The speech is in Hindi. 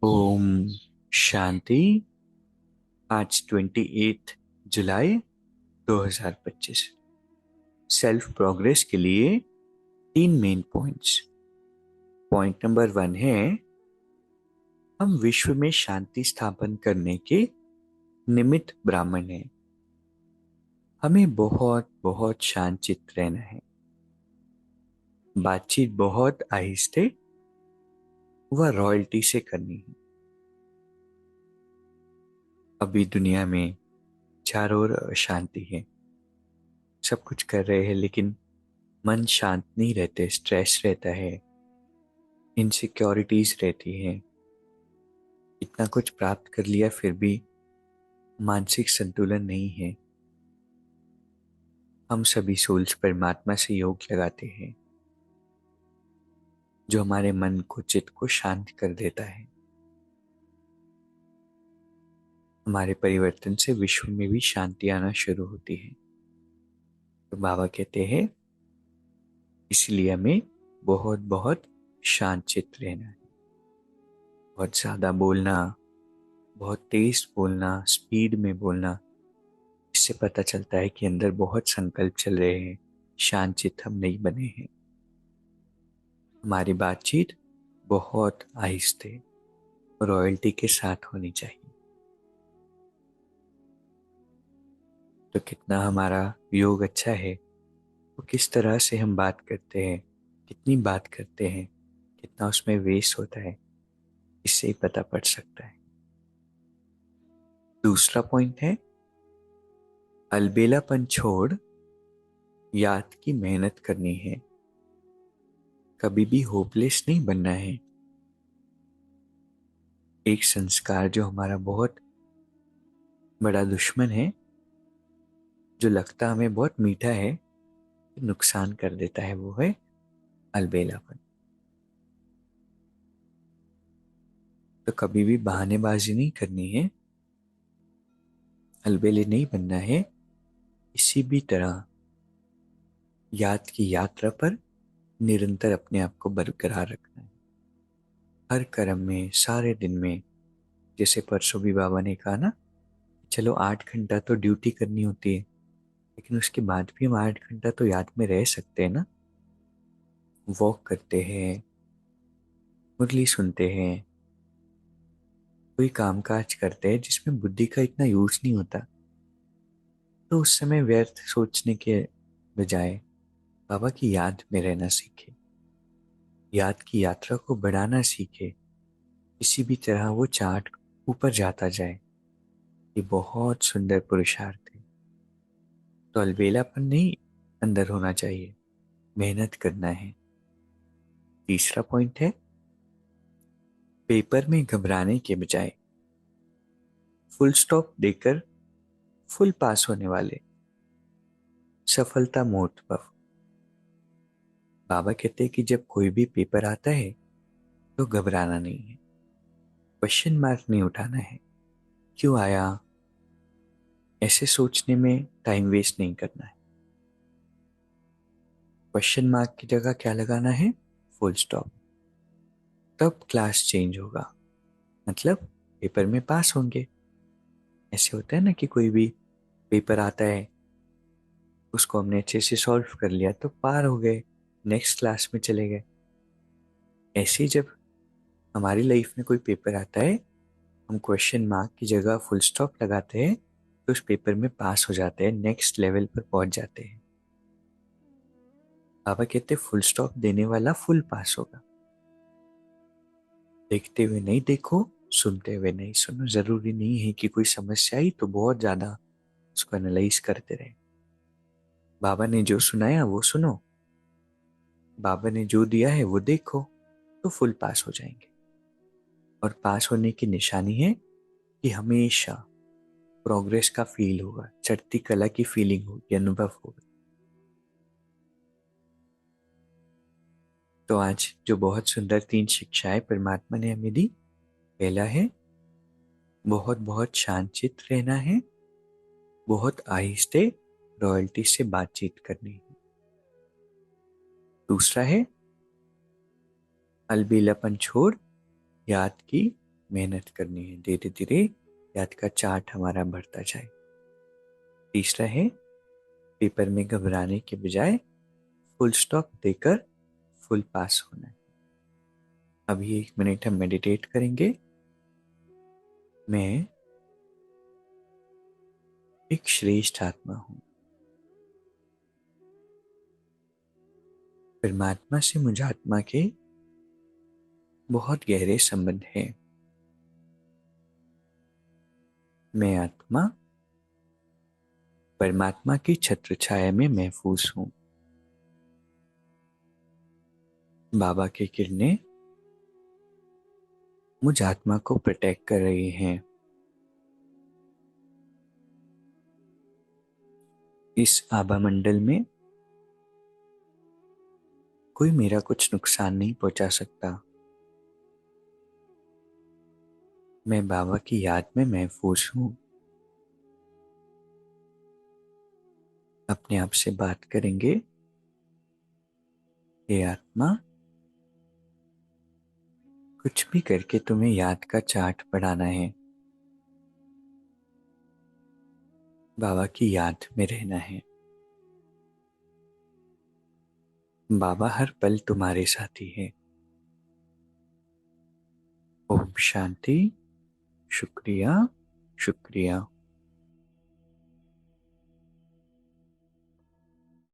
ओम शांति। आज 28 जुलाई 2025। सेल्फ प्रोग्रेस के लिए 3 मेन पॉइंट्स। पॉइंट नंबर 1 है, हम विश्व में शांति स्थापन करने के निमित्त ब्राह्मण हैं। हमें बहुत बहुत शांत चित्त रहना है। बातचीत बहुत आहिस्ते व रॉयल्टी से करनी है। अभी दुनिया में चारों ओर अशांति है। सब कुछ कर रहे हैं लेकिन मन शांत नहीं रहते, स्ट्रेस रहता है, इनसिक्योरिटीज रहती है। इतना कुछ प्राप्त कर लिया फिर भी मानसिक संतुलन नहीं है। हम सभी सोल्स परमात्मा से योग लगाते हैं जो हमारे मन को, चित्त को शांत कर देता है। हमारे परिवर्तन से विश्व में भी शांति आना शुरू होती है। तो बाबा कहते हैं इसलिए हमें बहुत बहुत शांत चित्त रहना है। बहुत ज्यादा बोलना, बहुत तेज बोलना, स्पीड में बोलना, इससे पता चलता है कि अंदर बहुत संकल्प चल रहे हैं, शांत चित्त हम नहीं बने हैं। हमारी बातचीत बहुत आहिस्ते, रॉयल्टी के साथ होनी चाहिए। तो कितना हमारा योग अच्छा है, वो किस तरह से हम बात करते हैं, कितनी बात करते हैं, कितना उसमें वेस्ट होता है, इससे ही पता पड़ सकता है। दूसरा पॉइंट है, अलबेलापन छोड़ याद की मेहनत करनी है। कभी भी होपलेस नहीं बनना है। एक संस्कार जो हमारा बहुत बड़ा दुश्मन है, जो लगता हमें बहुत मीठा है, नुकसान कर देता है, वो है अलबेलापन। तो कभी भी बहानेबाजी नहीं करनी है, अलबेले नहीं बनना है। किसी भी तरह याद की यात्रा पर निरंतर अपने आप को बरकरार रखना है। हर कर्म में, सारे दिन में, जैसे परसों भी बाबा ने कहा ना, चलो 8 घंटा तो ड्यूटी करनी होती है, लेकिन उसके बाद भी हम 8 घंटा तो याद में रह सकते हैं ना। वॉक करते हैं, मुरली सुनते हैं, कोई काम काज करते हैं जिसमें बुद्धि का इतना यूज नहीं होता, तो उस समय व्यर्थ सोचने के बजाय बाबा की याद में रहना सीखे, याद की यात्रा को बढ़ाना सीखे। किसी भी तरह वो चार्ट ऊपर जाता जाए, ये बहुत सुंदर पुरुषार्थ है। तो अलबेलापन नहीं अंदर होना चाहिए, मेहनत करना है। तीसरा पॉइंट है, पेपर में घबराने के बजाय फुल स्टॉप देकर फुल पास होने वाले सफलता मोहत्व। बाबा कहते हैं कि जब कोई भी पेपर आता है तो घबराना नहीं है, क्वेश्चन मार्क नहीं उठाना है, क्यों आया, ऐसे सोचने में टाइम वेस्ट नहीं करना है। क्वेश्चन मार्क की जगह क्या लगाना है, फुल स्टॉप। तब क्लास चेंज होगा, मतलब पेपर में पास होंगे। ऐसे होता है ना कि कोई भी पेपर आता है, उसको हमने अच्छे से सॉल्व कर लिया तो पार हो गए, नेक्स्ट क्लास में चले गए। ऐसे ही जब हमारी लाइफ में कोई पेपर आता है, हम क्वेश्चन मार्क की जगह फुल स्टॉप लगाते हैं तो उस पेपर में पास हो जाते हैं, नेक्स्ट लेवल पर पहुंच जाते हैं। बाबा कहते फुल स्टॉप देने वाला फुल पास होगा। देखते हुए नहीं देखो, सुनते हुए नहीं सुनो। जरूरी नहीं है कि कोई समस्या आई तो बहुत ज्यादा उसको एनालाइज करते रहे। बाबा ने जो सुनाया वो सुनो, बाबा ने जो दिया है वो देखो, तो फुल पास हो जाएंगे। और पास होने की निशानी है कि हमेशा प्रोग्रेस का फील होगा, चढ़ती कला की फीलिंग होगी, अनुभव होगा। तो आज जो बहुत सुंदर 3 शिक्षाएं परमात्मा ने हमें दी, पहला है बहुत बहुत शांत चित्त रहना है, बहुत आहिस्ते रॉयल्टी से बातचीत करनी है। दूसरा है अलबेलापन छोड़ याद की मेहनत करनी है, धीरे धीरे याद का चार्ट हमारा बढ़ता जाए। तीसरा है, पेपर में घबराने के बजाय फुल स्टॉप देकर फुल पास होना है। अभी 1 मिनट हम मेडिटेट करेंगे। मैं एक श्रेष्ठ आत्मा हूँ। परमात्मा से मुझ आत्मा के बहुत गहरे संबंध हैं। मैं आत्मा परमात्मा की छत्र छाया में महफूज हूँ। बाबा की किरणें मुझ आत्मा को प्रोटेक्ट कर रही हैं। इस आभा मंडल में कोई मेरा कुछ नुकसान नहीं पहुंचा सकता। मैं बाबा की याद में महफूज हूँ। अपने आप से बात करेंगे, हे आत्मा, कुछ भी करके तुम्हें याद का चार्ट बढ़ाना है। बाबा की याद में रहना है। बाबा हर पल तुम्हारे साथी है। ओम शांति। शुक्रिया, शुक्रिया।